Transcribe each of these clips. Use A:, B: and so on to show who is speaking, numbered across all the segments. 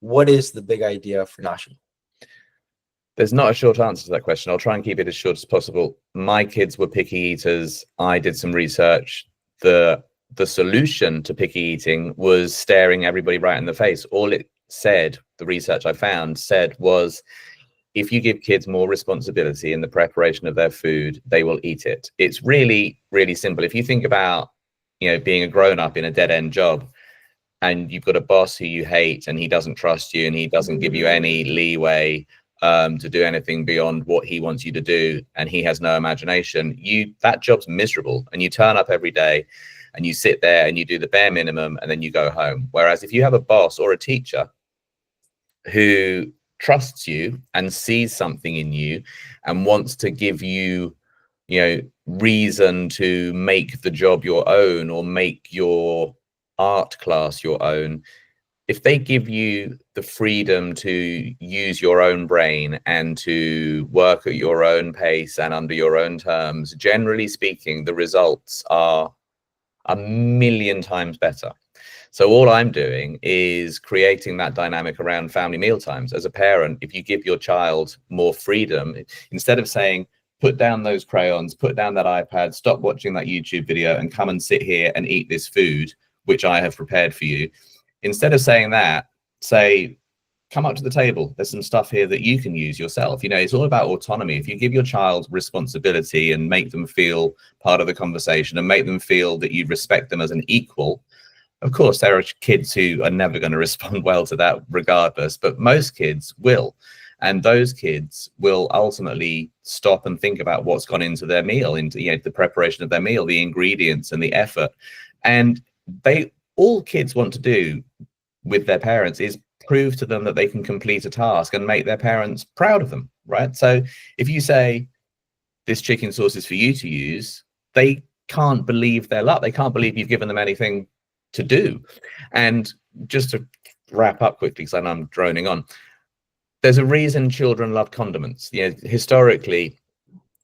A: what is the big idea for Noshi?
B: There's not a short answer to that question. I'll try and keep it as short as possible. My kids were picky eaters. I did some research. The solution to picky eating was staring everybody right in the face. All it said, the research I found said, was if you give kids more responsibility in the preparation of their food, they will eat it. It's really, really simple. If you think about, being a grown-up in a dead-end job, and you've got a boss who you hate and he doesn't trust you and he doesn't give you any leeway to do anything beyond what he wants you to do, and he has no imagination, that job's miserable, and you turn up every day and you sit there and you do the bare minimum and then you go home. Whereas if you have a boss or a teacher who trusts you and sees something in you and wants to give you, reason to make the job your own or make your art class your own, if they give you the freedom to use your own brain and to work at your own pace and under your own terms, generally speaking, the results are a million times better. So all I'm doing is creating that dynamic around family meal times. As a parent, if you give your child more freedom, instead of saying, put down those crayons, put down that iPad, stop watching that YouTube video and come and sit here and eat this food, which I have prepared for you. Instead of saying that, say, come up to the table. There's some stuff here that you can use yourself. It's all about autonomy. If you give your child responsibility and make them feel part of the conversation and make them feel that you respect them as an equal, of course, there are kids who are never going to respond well to that regardless, but most kids will. And those kids will ultimately stop and think about what's gone into their meal, into the preparation of their meal, the ingredients and the effort. And all kids want to do with their parents is prove to them that they can complete a task and make their parents proud of them, right? So if you say, this chicken sauce is for you to use, they can't believe their luck. They can't believe you've given them anything to do. And just to wrap up quickly, because I know I'm droning on, there's a reason children love condiments. Historically,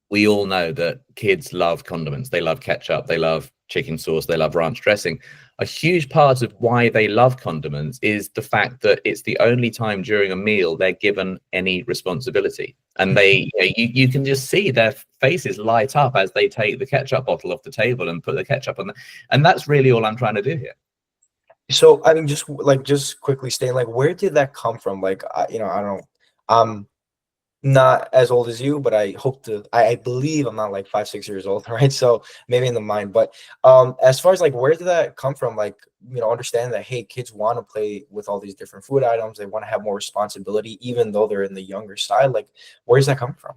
B: we all know that kids love condiments. They love ketchup, they love chicken sauce, they love ranch dressing. A huge part of why they love condiments is the fact that it's the only time during a meal they're given any responsibility. And you can just see their faces light up as they take the ketchup bottle off the table and put the ketchup on. And that's really all I'm trying to do here.
A: So I mean, just quickly staying, where did that come from? I don't know. Not as old as you, but I believe I'm not 5-6 years old, right? So maybe in the mind, but as far as where did that come from? Understanding that, hey, kids want to play with all these different food items, they want to have more responsibility even though they're in the younger side. Where does that come from?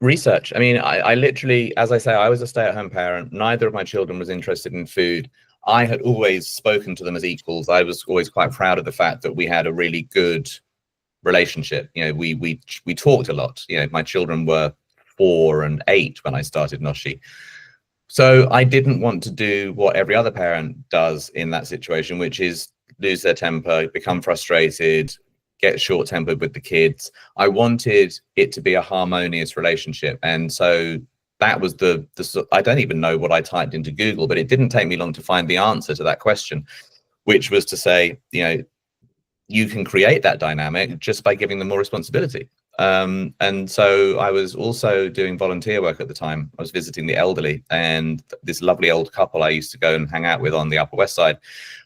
B: Research. I mean, I literally, as I say, I was a stay-at-home parent. Neither of my children was interested in food. I had always spoken to them as equals. I was always quite proud of the fact that we had a really good relationship. We talked a lot. My children were 4 and 8 when I started Noshi. So I didn't want to do what every other parent does in that situation, which is lose their temper, become frustrated, get short-tempered with the kids. I wanted it to be a harmonious relationship. And so that was I don't even know what I typed into Google, but it didn't take me long to find the answer to that question, which was to say, you can create that dynamic just by giving them more responsibility. And so I was also doing volunteer work at the time. I was visiting the elderly, and this lovely old couple I used to go and hang out with on the Upper West Side,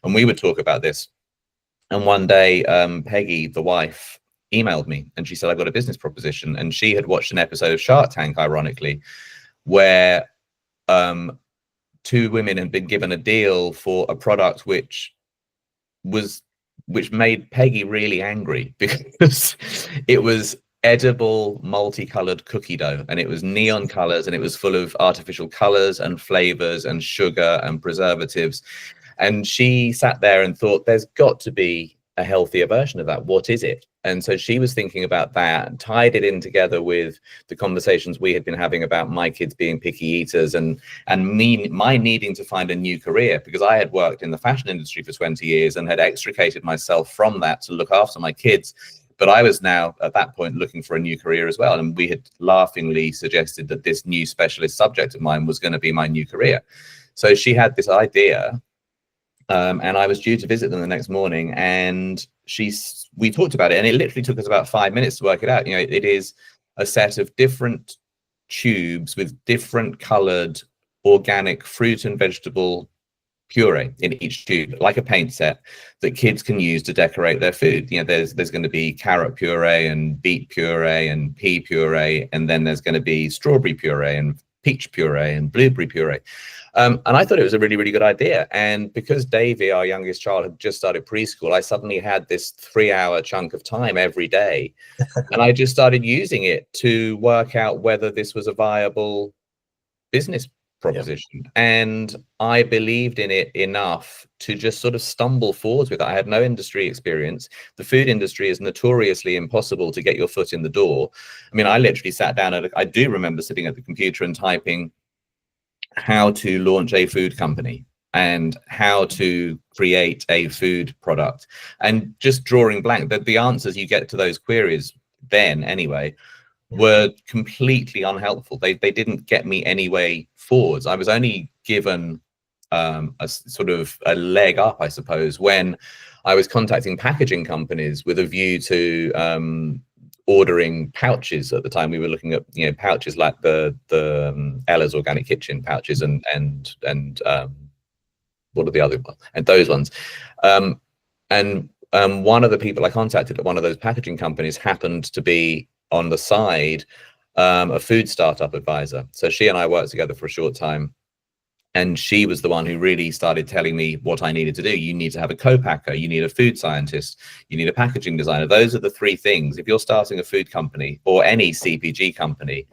B: and we would talk about this. And one day, Peggy, the wife, emailed me, and she said, I've got a business proposition. And she had watched an episode of Shark Tank, ironically, where 2 women had been given a deal for a product which made Peggy really angry, because it was edible multicolored cookie dough, and it was neon colors, and it was full of artificial colors and flavors and sugar and preservatives. And she sat there and thought, there's got to be a healthier version of that. What is it? And so she was thinking about that, tied it in together with the conversations we had been having about my kids being picky eaters and my needing to find a new career, because I had worked in the fashion industry for 20 years and had extricated myself from that to look after my kids. But I was now at that point looking for a new career as well. And we had laughingly suggested that this new specialist subject of mine was going to be my new career. So she had this idea. And I was due to visit them the next morning, and we talked about it, and it literally took us about 5 minutes to work it out. It is a set of different tubes with different colored organic fruit and vegetable puree in each tube, like a paint set that kids can use to decorate their food. There's going to be carrot puree and beet puree and pea puree, and then there's going to be strawberry puree and peach puree and blueberry puree. And I thought it was a really, really good idea. And because Davy, our youngest child, had just started preschool, I suddenly had this 3-hour chunk of time every day. And I just started using it to work out whether this was a viable business proposition. Yep. And I believed in it enough to just sort of stumble forwards with it. I had no industry experience. The food industry is notoriously impossible to get your foot in the door. I mean, I literally sat down I do remember sitting at the computer and typing how to launch a food company and how to create a food product, and just drawing blank. That the answers you get to those queries then anyway were completely unhelpful. They didn't get me any way forwards. I was only given a sort of a leg up, I suppose, when I was contacting packaging companies with a view to ordering pouches. At the time, we were looking at pouches like the Ella's Organic Kitchen pouches and what are the other ones, and those ones. One of the people I contacted at one of those packaging companies happened to be on the side a food startup advisor. So she and I worked together for a short time, and she was the one who really started telling me what I needed to do. You need to have a co-packer, you need a food scientist, you need a packaging designer. Those are the 3 things. If you're starting a food company or any CPG company,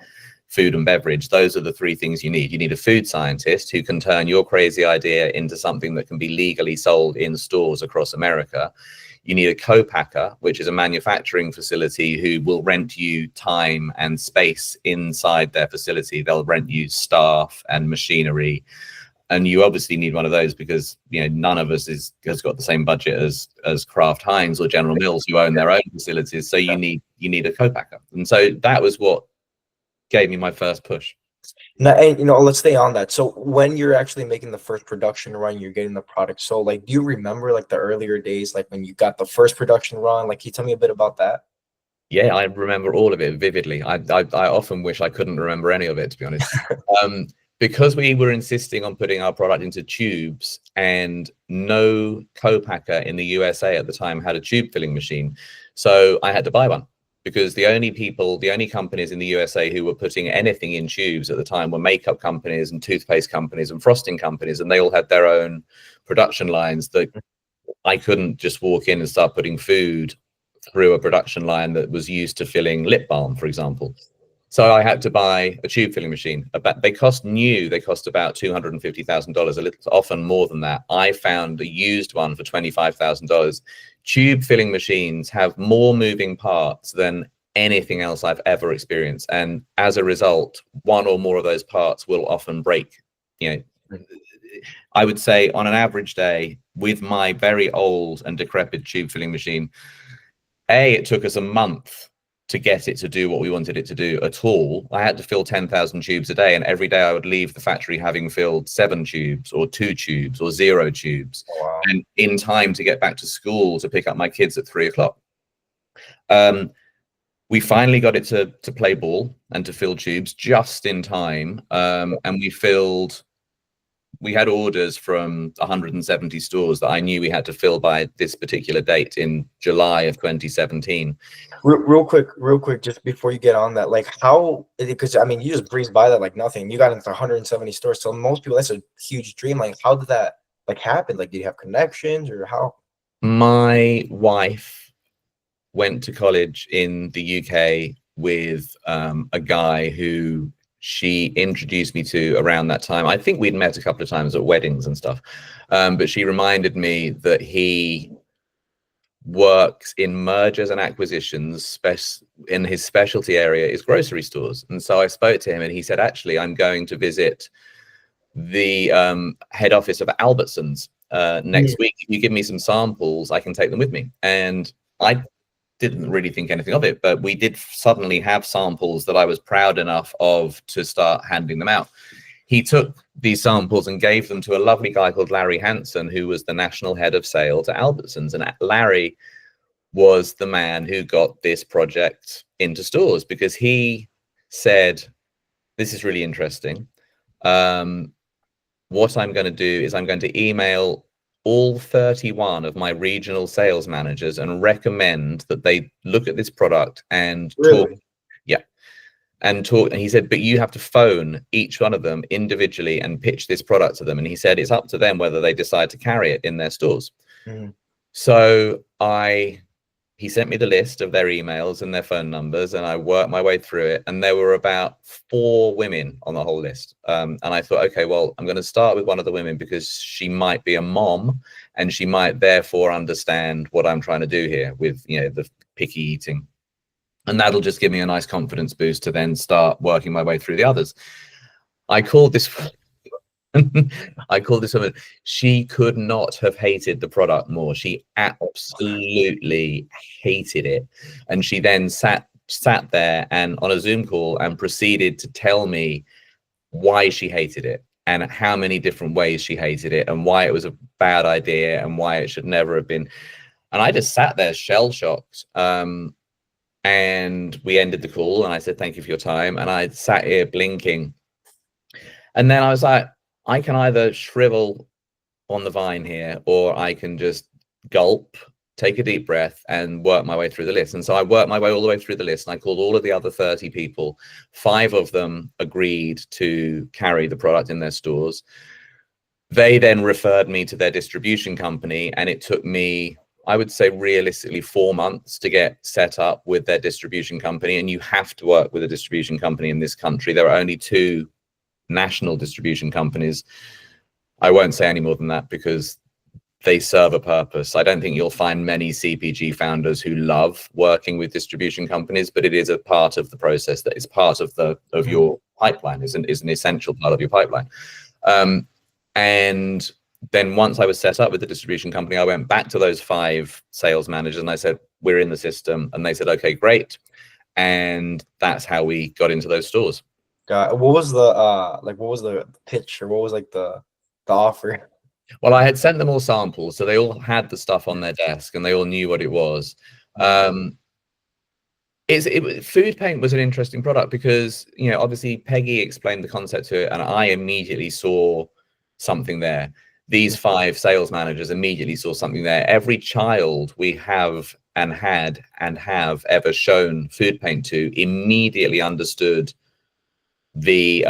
B: food and beverage, those are the 3 things you need. You need a food scientist who can turn your crazy idea into something that can be legally sold in stores across America. You need a co-packer, which is a manufacturing facility who will rent you time and space inside their facility. They'll rent you staff and machinery. And you obviously need one of those because none of us has got the same budget as Kraft Heinz or General Mills, who own their own facilities. So you need a co-packer. And so that was what gave me my first push.
A: Now, and let's stay on that. So when you're actually making the first production run, you're getting the product. So like, do you remember like the earlier days, like when you got the first production run? Like, can you tell me a bit about that?
B: Yeah, I remember all of it vividly. I often wish I couldn't remember any of it, to be honest. Because we were insisting on putting our product into tubes, and no co-packer in the USA at the time had a tube filling machine. So I had to buy one, because the only companies in the USA who were putting anything in tubes at the time were makeup companies and toothpaste companies and frosting companies, and they all had their own production lines that I couldn't just walk in and start putting food through a production line that was used to filling lip balm, for example. So I had to buy a tube filling machine. They cost about $250,000, a little, often more than that. I found a used one for $25,000. Tube filling machines have more moving parts than anything else I've ever experienced, and as a result, one or more of those parts will often break. I would say on an average day with my very old and decrepit tube filling machine, it took us a month to get it to do what we wanted it to do at all. I had to fill 10,000 tubes a day, and every day I would leave the factory having filled 7 tubes or 2 tubes or 0 tubes. Wow. And in time to get back to school to pick up my kids at 3 o'clock. We finally got it to play ball and to fill tubes just in time. And we had orders from 170 stores that I knew we had to fill by this particular date in July of 2017.
A: Real quick, just before you get on that, like how, because I mean, you just breezed by that like nothing. You got into 170 stores. So most people, that's a huge dream. Like, how did that like happen? Like, did you have connections or how?
B: My wife went to college in the UK with a guy who she introduced me to around that time. I think we'd met a couple of times at weddings and stuff, but she reminded me that he works in mergers and acquisitions, in his specialty area is grocery stores. And so I spoke to him, and he said, actually, I'm going to visit the head office of Albertsons next week. If you give me some samples, I can take them with me. And I didn't really think anything of it, but we did suddenly have samples that I was proud enough of to start handing them out. He took these samples and gave them to a lovely guy called Larry Hansen, who was the national head of sales at Albertsons. And Larry was the man who got this project into stores, because he said, this is really interesting. What I'm going to do is I'm going to email all 31 of my regional sales managers and recommend that they look at this product and talk.
A: Really?
B: Yeah. And talk. And he said, but you have to phone each one of them individually and pitch this product to them. And he said, it's up to them whether they decide to carry it in their stores.
A: Mhm.
B: So he sent me the list of their emails and their phone numbers, and I worked my way through it. And there were about 4 women on the whole list. And I thought, okay, well, I'm going to start with one of the women because she might be a mom and she might therefore understand what I'm trying to do here with, you know, the picky eating. And that'll just give me a nice confidence boost to then start working my way through the others. I called this woman. She could not have hated the product more. She absolutely hated it. And she then sat there and on a Zoom call and proceeded to tell me why she hated it and how many different ways she hated it and why it was a bad idea and why it should never have been. And I just sat there shell shocked. And we ended the call and I said, thank you for your time. And I sat here blinking. And then I was like, I can either shrivel on the vine here, or I can just gulp, take a deep breath and work my way through the list. And so I worked my way all the way through the list and I called all of the other 30 people. 5 of them agreed to carry the product in their stores. They then referred me to their distribution company, and it took me, I would say realistically, 4 months to get set up with their distribution company. And you have to work with a distribution company in this country. There are only 2 national distribution companies. I won't say any more than that because they serve a purpose. I don't think you'll find many CPG founders who love working with distribution companies, but it is a part of the process that is part of your pipeline, is an essential part of your pipeline. And then once I was set up with the distribution company, I went back to those 5 sales managers and I said, we're in the system. And they said, okay, great. And that's how we got into those stores.
A: What was the pitch, or what was like the offer?
B: Well, I had sent them all samples, so they all had the stuff on their desk and they all knew what it was. Food paint was an interesting product because, you know, obviously Peggy explained the concept to it and I immediately saw something there. These 5 sales managers immediately saw something there. Every child we have and had and have ever shown food paint to immediately understood the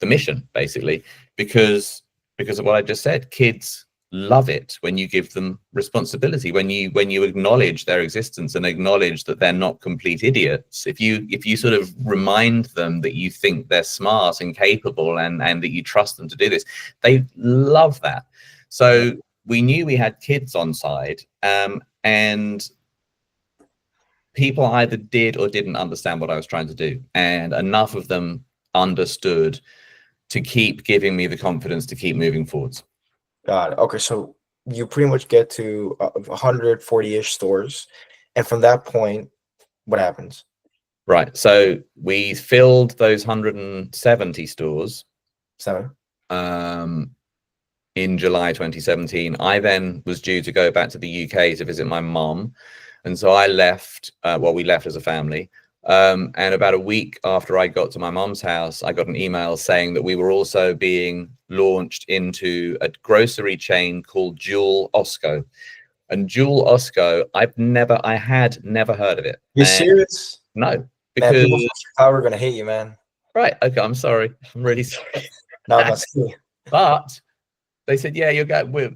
B: mission, basically, because of what I just said. Kids love it when you give them responsibility, when you acknowledge their existence and acknowledge that they're not complete idiots. If you sort of remind them that you think they're smart and capable and that you trust them to do this, they love that. So we knew we had kids on side, and people either did or didn't understand what I was trying to do, and enough of them understood to keep giving me the confidence to keep moving forwards.
A: Got it. Okay, so you pretty much get to 140-ish stores, and from that point, what happens?
B: Right. So we filled those 170 stores.
A: 7.
B: In July 2017. I then was due to go back to the UK to visit my mom, and so I left. We left as a family. And about a week after I got to my mom's house, I got an email saying that we were also being launched into a grocery chain called Jewel Osco. And Jewel Osco, I had never heard of it.
A: You serious?
B: No,
A: because
B: because
A: people from Chicago are gonna hate you, man.
B: Right. Okay. I'm sorry. I'm really sorry.
A: No, I'm not kidding.
B: But they said, yeah, we're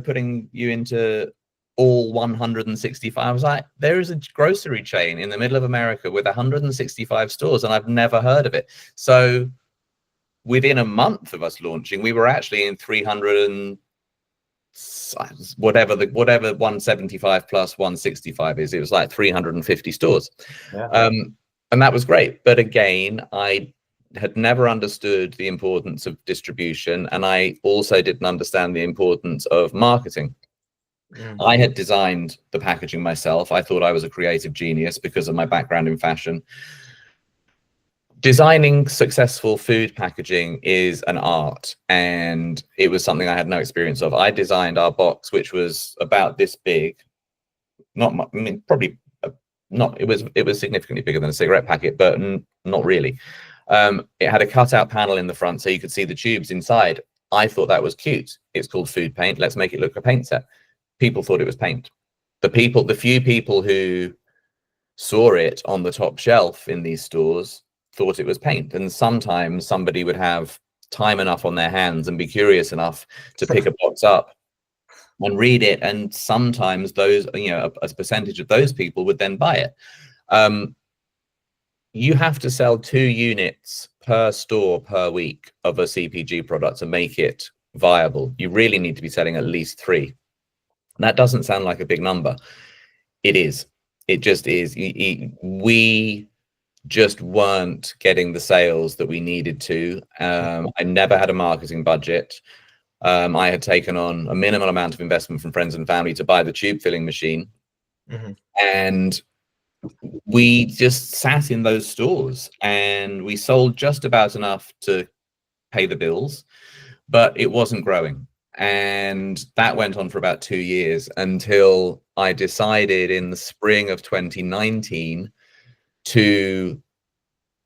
B: putting you into all 165. I was like, there is a grocery chain in the middle of America with 165 stores, and I've never heard of it. So within a month of us launching, we were actually in 300 and whatever 175 plus 165 is. It was like 350 stores.
A: Yeah.
B: And that was great. But again, I had never understood the importance of distribution, and I also didn't understand the importance of marketing. I had designed the packaging myself. I thought I was a creative genius because of my background in fashion. Designing successful food packaging is an art, and it was something I had no experience of. I designed our box, which was about this big, not much, I mean, probably not. It was significantly bigger than a cigarette packet, but not really. It had a cutout panel in the front so you could see the tubes inside. I thought that was cute. It's called food paint. Let's make it look a paint set. People thought it was paint. The few people who saw it on the top shelf in these stores thought it was paint. And sometimes somebody would have time enough on their hands and be curious enough to pick a box up and read it. And sometimes those, you know, a percentage of those people would then buy it. You have to sell 2 units per store per week of a CPG product to make it viable. You really need to be selling at least 3. And that doesn't sound like a big number. It is. It just is. We just weren't getting the sales that we needed to. I never had a marketing budget. I had taken on a minimal amount of investment from friends and family to buy the tube filling machine. And we just sat in those stores and we sold just about enough to pay the bills, but it wasn't growing. And that went on for about 2 years until I decided in the spring of 2019 to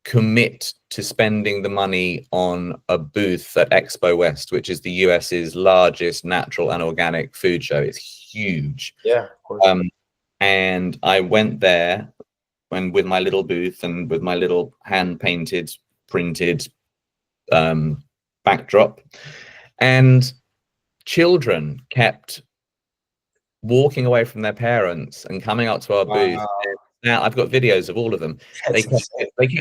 B: commit to spending the money on a booth at Expo West, which is the US's largest natural and organic food show. It's huge.
A: Yeah, of course.
B: And I went there with my little booth and with my little hand painted, printed backdrop, and children kept walking away from their parents and coming up to our booth. Now I've got videos of all of them. They kept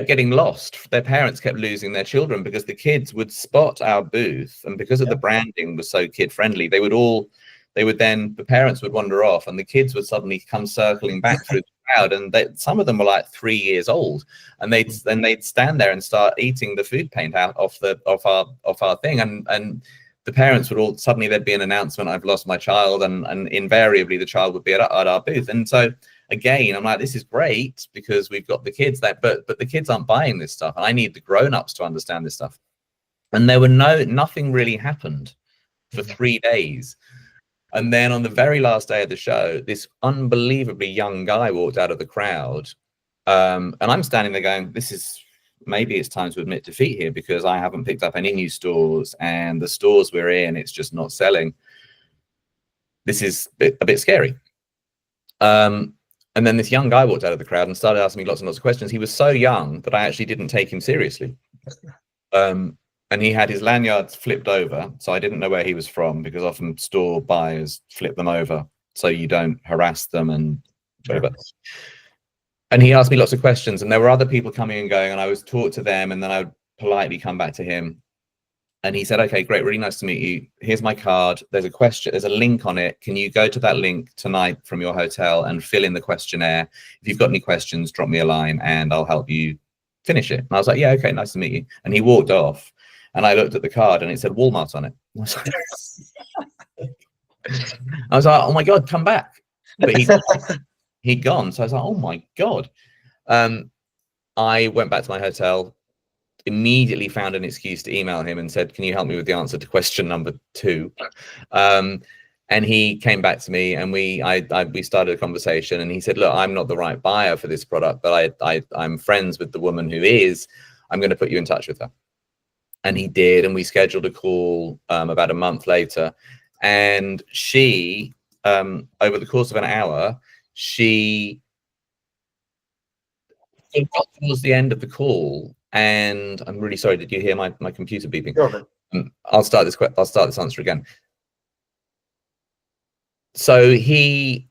B: getting lost. Their parents kept losing their children because the kids would spot our booth, and because of the branding was so kid friendly, the parents would wander off and the kids would suddenly come circling back through the crowd, and some of them were like 3 years old, and they'd stand there and start eating the food paint out off our thing, and the parents would all suddenly, there'd be an announcement, I've lost my child, and invariably the child would be at our booth. And so again, I'm like, this is great because we've got the kids there, but the kids aren't buying this stuff, and I need the grown-ups to understand this stuff. And there were nothing really happened for 3 days. And then on the very last day of the show, this unbelievably young guy walked out of the crowd. And I'm standing there going, maybe it's time to admit defeat here, because I haven't picked up any new stores, and the stores we're in, it's just not selling. This is a bit scary. And then this young guy walked out of the crowd and started asking me lots and lots of questions. He was so young that I actually didn't take him seriously. And he had his lanyards flipped over, so I didn't know where he was from, because often store buyers flip them over so you don't harass them and whatever. And he asked me lots of questions, and there were other people coming and going, and I was talk to them, and then I would politely come back to him. And he said, okay, great, really nice to meet you. Here's my card. There's a link on it. Can you go to that link tonight from your hotel and fill in the questionnaire? If you've got any questions, drop me a line and I'll help you finish it. And I was like, yeah, okay, nice to meet you. And he walked off, and I looked at the card and it said Walmart on it. I was like, oh my God, come back. But he'd gone. So I was like, oh my God. I went back to my hotel, immediately found an excuse to email him and said, can you help me with the answer to question number 2? And he came back to me, and we started a conversation, and he said, look, I'm not the right buyer for this product, but I'm friends with the woman who is. I'm going to put you in touch with her. And he did, and we scheduled a call about a month later. And she, over the course of an hour, she got towards the end of the call, and I'm really sorry. Did you hear my computer beeping? I'll start this answer again. So he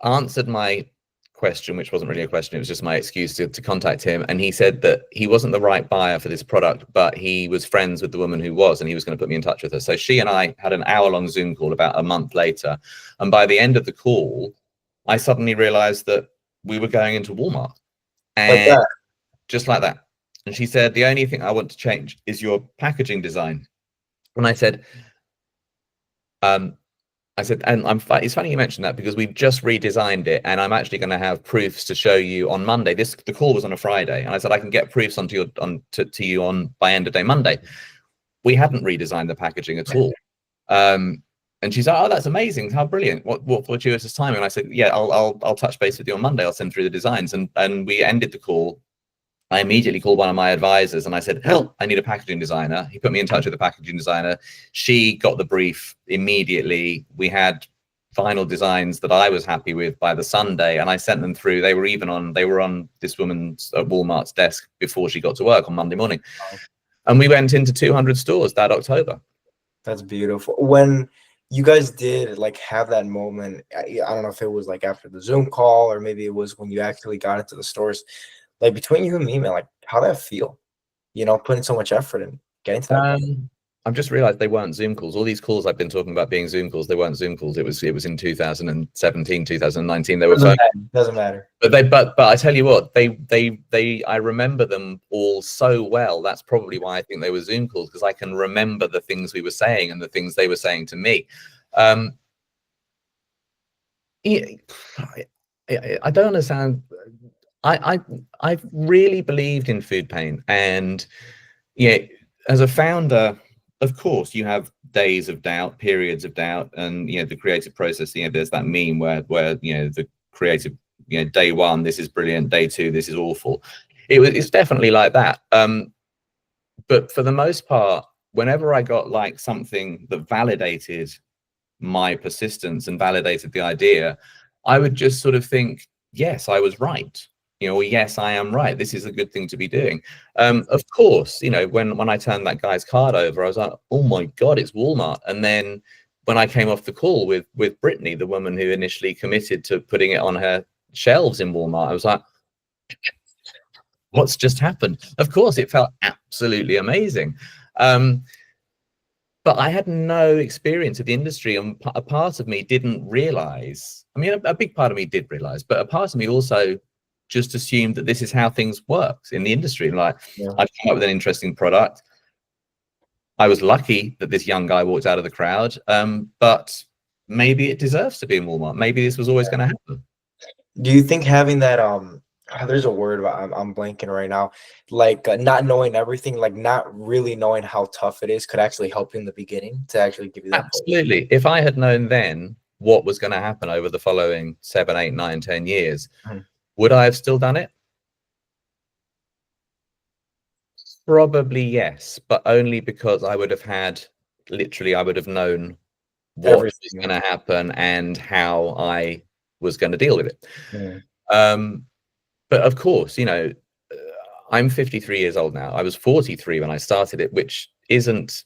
B: answered my question, which wasn't really a question. It was just my excuse to contact him. And he said that he wasn't the right buyer for this product, but he was friends with the woman who was, and he was going to put me in touch with her. So she and I had an hour-long Zoom call about a month later. And by the end of the call, I suddenly realized that we were going into Walmart. And like just like that. And she said, the only thing I want to change is your packaging design. And I said, and it's funny you mentioned that, because we've just redesigned it, and I'm actually going to have proofs to show you on Monday. The call was on a Friday, and I said I can get proofs to you by end of day Monday. We hadn't redesigned the packaging at all. And And she's like, "Oh, that's amazing! How brilliant! What fortuitous timing!" And I said, "Yeah, I'll touch base with you on Monday. I'll send through the designs." And we ended the call. I immediately called one of my advisors and I said, "Help! I need a packaging designer." He put me in touch with a packaging designer. She got the brief immediately. We had final designs that I was happy with by the Sunday, and I sent them through. They were on this woman's at Walmart's desk before she got to work on Monday morning.
A: Wow.
B: And we went into 200 stores that October.
A: That's beautiful. When you guys did like have that moment, I don't know if it was like after the Zoom call or maybe it was when you actually got into the stores. Like between you and me, man, like how did that feel? You know, putting so much effort in getting to that point.
B: I've just realized they weren't Zoom calls. All these calls I've been talking about being Zoom calls, they weren't Zoom calls. It was in 2017, 2019. They were phone.
A: Doesn't matter.
B: But I tell you what, I remember them all so well. That's probably why I think they were Zoom calls, because I can remember the things we were saying and the things they were saying to me. I don't understand. I really believed in Food Pain, and yeah, as a founder, of course, you have days of doubt, periods of doubt, and the creative process. There's that meme where the creative, day one, this is brilliant. Day two, this is awful. It's definitely like that. But for the most part, whenever I got like something that validated my persistence and validated the idea, I would just sort of think, yes, I was right. Or yes, I am right. This is a good thing to be doing. Of course, when I turned that guy's card over, I was like, oh my God, it's Walmart. And then when I came off the call with Brittany, the woman who initially committed to putting it on her shelves in Walmart, I was like, what's just happened? Of course, it felt absolutely amazing. But I had no experience of the industry, and a part of me didn't realize. I mean, a big part of me did realize, but a part of me also just assumed that this is how things work in the industry. Like, I've come up with an interesting product. I was lucky that this young guy walked out of the crowd, but maybe it deserves to be in Walmart. Maybe this was always going to happen.
A: Do you think having that there's a word I'm blanking right now, like not knowing everything, like not really knowing how tough it is, could actually help you in the beginning to actually give you that?
B: Absolutely. Push? If I had known then what was going to happen over the following 7, 8, 9, 10 years, would I have still done it? Probably yes, but only because I would have known what was going to happen and how I was going to deal with it. But of course, I'm 53 years old now. I was 43 when I started it, which isn't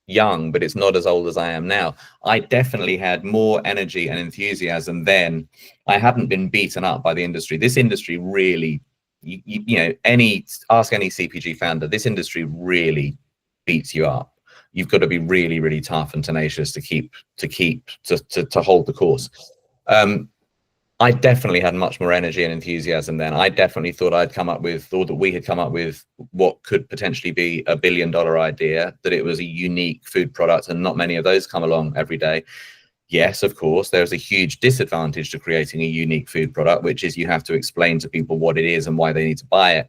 B: young, but it's not as old as I am now. I definitely had more energy and enthusiasm then. I hadn't been beaten up by the industry. This industry really, ask any CPG founder, this industry really beats you up. You've got to be really, really tough and tenacious to hold the course. I definitely had much more energy and enthusiasm then. I definitely thought that we had come up with what could potentially be $1 billion idea, that it was a unique food product, and not many of those come along every day. Yes, of course, there's a huge disadvantage to creating a unique food product, which is you have to explain to people what it is and why they need to buy it.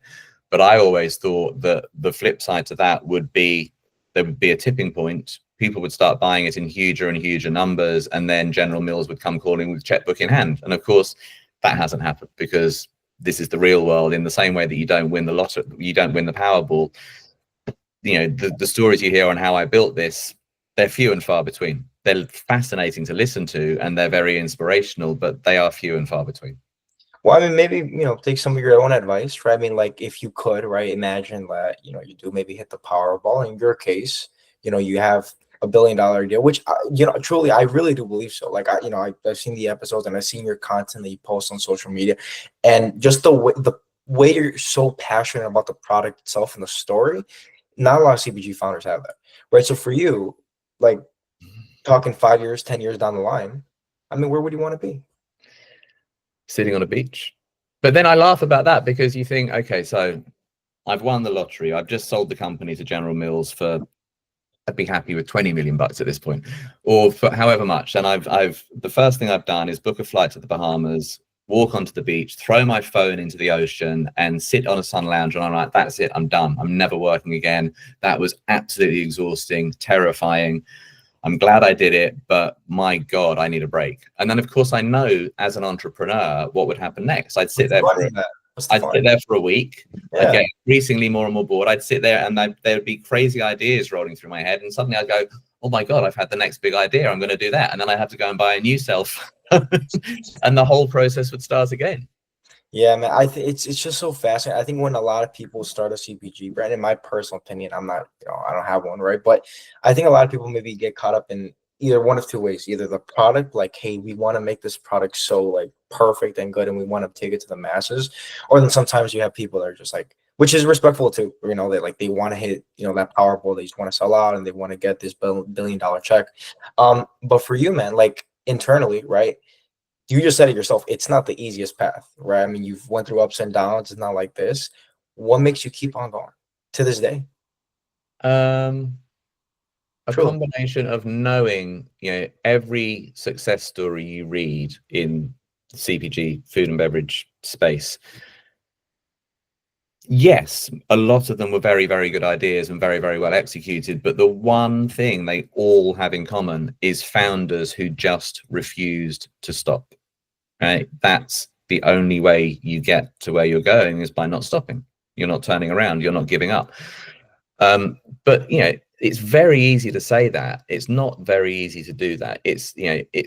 B: But I always thought that the flip side to that would be there would be a tipping point. People would start buying it in huger and huger numbers, and then General Mills would come calling with checkbook in hand. And of course, that hasn't happened, because this is the real world. In the same way that you don't win the lottery, you don't win the Powerball. The stories you hear on how I built this, they're few and far between. They're fascinating to listen to, and they're very inspirational, but they are few and far between.
A: Well, I mean, maybe, take some of your own advice, right? I mean, like, if you could, right, imagine that, you do maybe hit the Powerball. In your case, you have $1 billion idea, which, truly, I really do believe so. Like, I've seen the episodes and I've seen your content that you post on social media, and just the way you're so passionate about the product itself and the story. Not a lot of CPG founders have that, right? So for you, like, talking 5 years, 10 years down the line, I mean, where would you want to be?
B: Sitting on a beach. But then I laugh about that, because you think, okay, so I've won the lottery. I've just sold the company to General Mills for, I'd be happy with 20 million bucks at this point, or for however much. And the first thing I've done is book a flight to the Bahamas, walk onto the beach, throw my phone into the ocean, and sit on a sun lounge. And I'm like, that's it. I'm done. I'm never working again. That was absolutely exhausting, terrifying. I'm glad I did it, but my God, I need a break. And then, of course, I know as an entrepreneur what would happen next. I'd sit there for a week.
A: Yeah.
B: I'd get increasingly more and more bored. I'd sit there and there would be crazy ideas rolling through my head. And suddenly I'd go, oh my God, I've had the next big idea. I'm going to do that. And then I have to go and buy a new cell phone. And the whole process would start again.
A: Yeah, man. I think it's just so fascinating. I think when a lot of people start a CPG brand, in my personal opinion, I'm not, I don't have one, right? But I think a lot of people maybe get caught up in either one of two ways. Either the product, like, hey, we want to make this product so like perfect and good, and we want to take it to the masses. Or then sometimes you have people that are just like, which is respectful too, they want to hit, that Powerball, they just want to sell out and they want to get this billion-dollar check. But for you, man, like internally, right? You just said it yourself. It's not the easiest path, right? I mean, you've went through ups and downs. It's not like this. What makes you keep on going to this day?
B: A
A: Truly.
B: combination of knowing, every success story you read in CPG, food and beverage space. Yes, a lot of them were very, very good ideas and very, very well executed. But the one thing they all have in common is founders who just refused to stop. Right? That's the only way you get to where you're going, is by not stopping. You're not turning around. You're not giving up. But it's very easy to say that. It's not very easy to do that. It's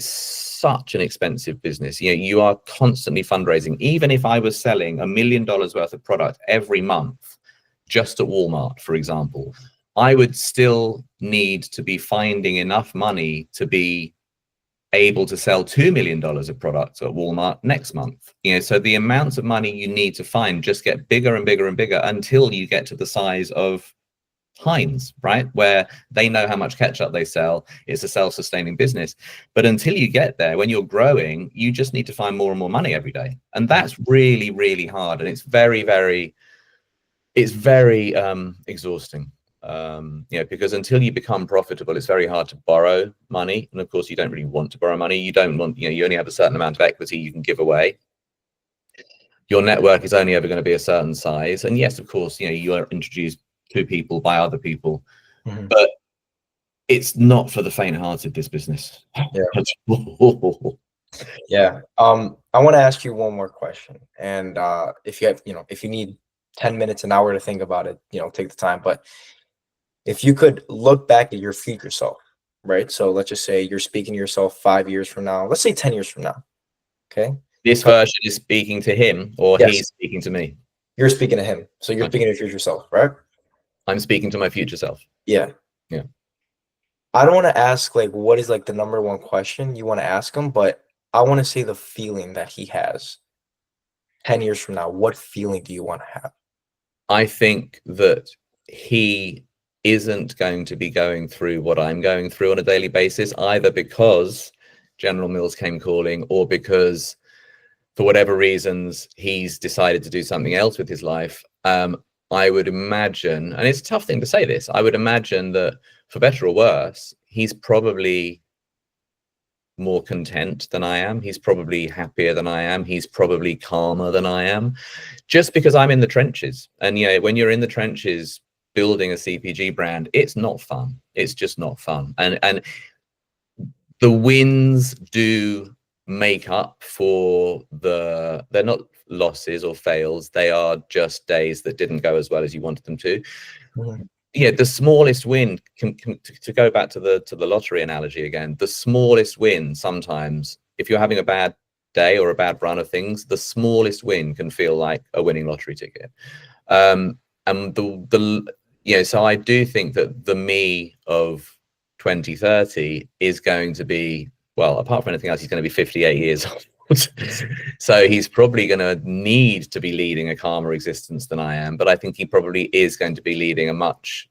B: such an expensive business. You are constantly fundraising. Even if I was selling $1 million worth of product every month, just at Walmart, for example, I would still need to be finding enough money to be able to sell $2 million of products at Walmart next month. So the amounts of money you need to find just get bigger and bigger and bigger until you get to the size of Heinz, right? Where they know how much ketchup they sell. It's a self-sustaining business. But until you get there, when you're growing, you just need to find more and more money every day. And that's really, really hard. And it's very, very exhausting. Because until you become profitable, it's very hard to borrow money. And of course, you don't really want to borrow money. You don't want, you only have a certain amount of equity you can give away. Your network is only ever going to be a certain size. And yes, of course, you are introduced to people by other people, but it's not for the faint-hearted, this business.
A: Yeah. I want to ask you one more question. And if you have, if you need 10 minutes, an hour to think about it, take the time. But if you could look back at your future self, right? So let's just say you're speaking to yourself 5 years from now, let's say 10 years from now. Okay.
B: This version is speaking to him, or
A: Yes.
B: He's speaking to me?
A: You're speaking to him. So you're speaking to your future self, right?
B: I'm speaking to my future self.
A: Yeah.
B: Yeah.
A: I don't want to ask like what is like the number one question you want to ask him, but I want to say the feeling that he has 10 years from now. What feeling do you want to have?
B: I think that he isn't going to be going through what I'm going through on a daily basis, either because General Mills came calling, or because for whatever reasons he's decided to do something else with his life. I would imagine, and it's a tough thing to say this, I would imagine that for better or worse, he's probably more content than I am. He's probably happier than I am. He's probably calmer than I am, just because I'm in the trenches. And when you're in the trenches building a CPG brand, it's not fun. It's just not fun. And the wins do make up for they're not losses or fails. They are just days that didn't go as well as you wanted them to. The smallest win to go back to the lottery analogy again, the smallest win sometimes, if you're having a bad day or a bad run of things, the smallest win can feel like a winning lottery ticket. So I do think that the me of 2030 is going to be, well, apart from anything else, he's going to be 58 years old. So he's probably going to need to be leading a calmer existence than I am, but I think he probably is going to be leading a much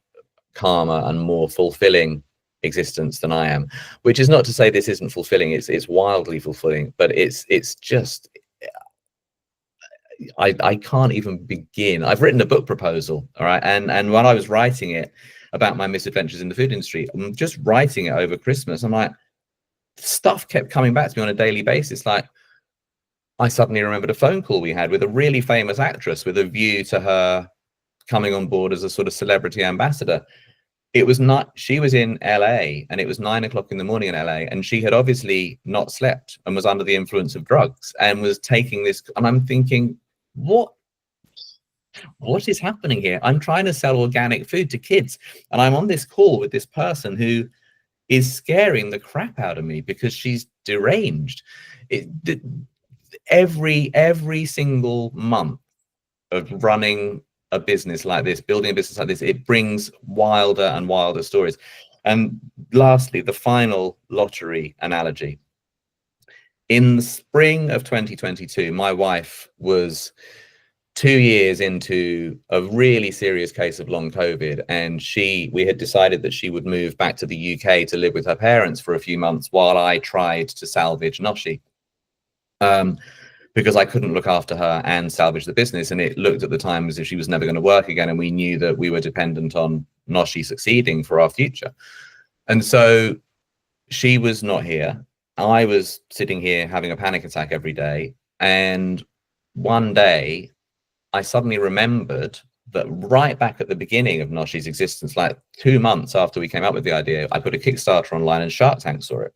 B: calmer and more fulfilling existence than I am, which is not to say this isn't fulfilling. It's wildly fulfilling, but it's just, I can't even begin. I've written a book proposal, all right, and when I was writing it about my misadventures in the food industry, I'm just writing it over Christmas, I'm like, stuff kept coming back to me on a daily basis. Like, I suddenly remembered a phone call we had with a really famous actress with a view to her coming on board as a sort of celebrity ambassador. it was not, she was in LA and it was 9 o'clock in the morning in LA, and she had obviously not slept and was under the influence of drugs and was taking this. And I'm thinking, what is happening here? I'm trying to sell organic food to kids, and I'm on this call with this person who is scaring the crap out of me because she's deranged. Every single month of running a business like this, building a business like this, it brings wilder and wilder stories. And lastly, the final lottery analogy. In the spring of 2022, my wife was 2 years into a really serious case of long COVID, and we had decided that she would move back to the UK to live with her parents for a few months while I tried to salvage Noshi. Because I couldn't look after her and salvage the business, and it looked at the time as if she was never going to work again, and we knew that we were dependent on Noshi succeeding for our future. And so she was not here. I was sitting here having a panic attack every day, and one day I suddenly remembered that right back at the beginning of Noshi's existence, like 2 months after we came up with the idea, I put a Kickstarter online and Shark Tank saw it.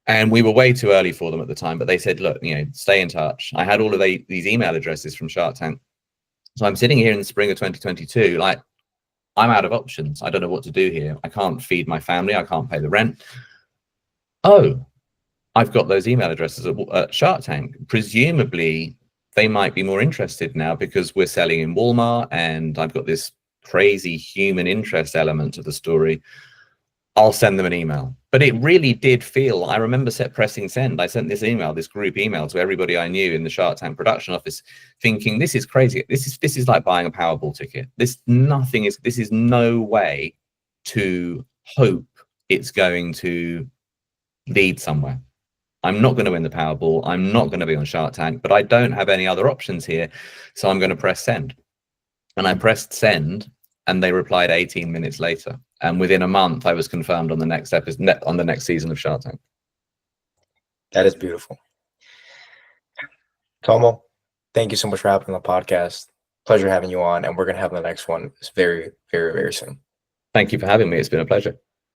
B: And we were way too early for them at the time, but they said, look, stay in touch. I had all of these email addresses from Shark Tank. So I'm sitting here in the spring of 2022, like, I'm out of options. I don't know what to do here. I can't feed my family. I can't pay the rent. Oh, I've got those email addresses at Shark Tank. Presumably, they might be more interested now because we're selling in Walmart and I've got this crazy human interest element to the story. I'll send them an email. But it really did feel, I remember pressing send. I sent this group email to everybody I knew in the Shark Tank production office, thinking, this is crazy. This is like buying a Powerball ticket. This is no way to hope it's going to lead somewhere. I'm not going to win the Powerball. I'm not going to be on Shark Tank, but I don't have any other options here. So I'm going to press send. And I pressed send, and they replied 18 minutes later. And within a month, I was confirmed on the next episode, on the next season of Shark Tank.
A: That is beautiful. Tomo, thank you so much for having on the podcast. Pleasure having you on, and we're going to have the next one very, very, very soon.
B: Thank you for having me. It's been a pleasure.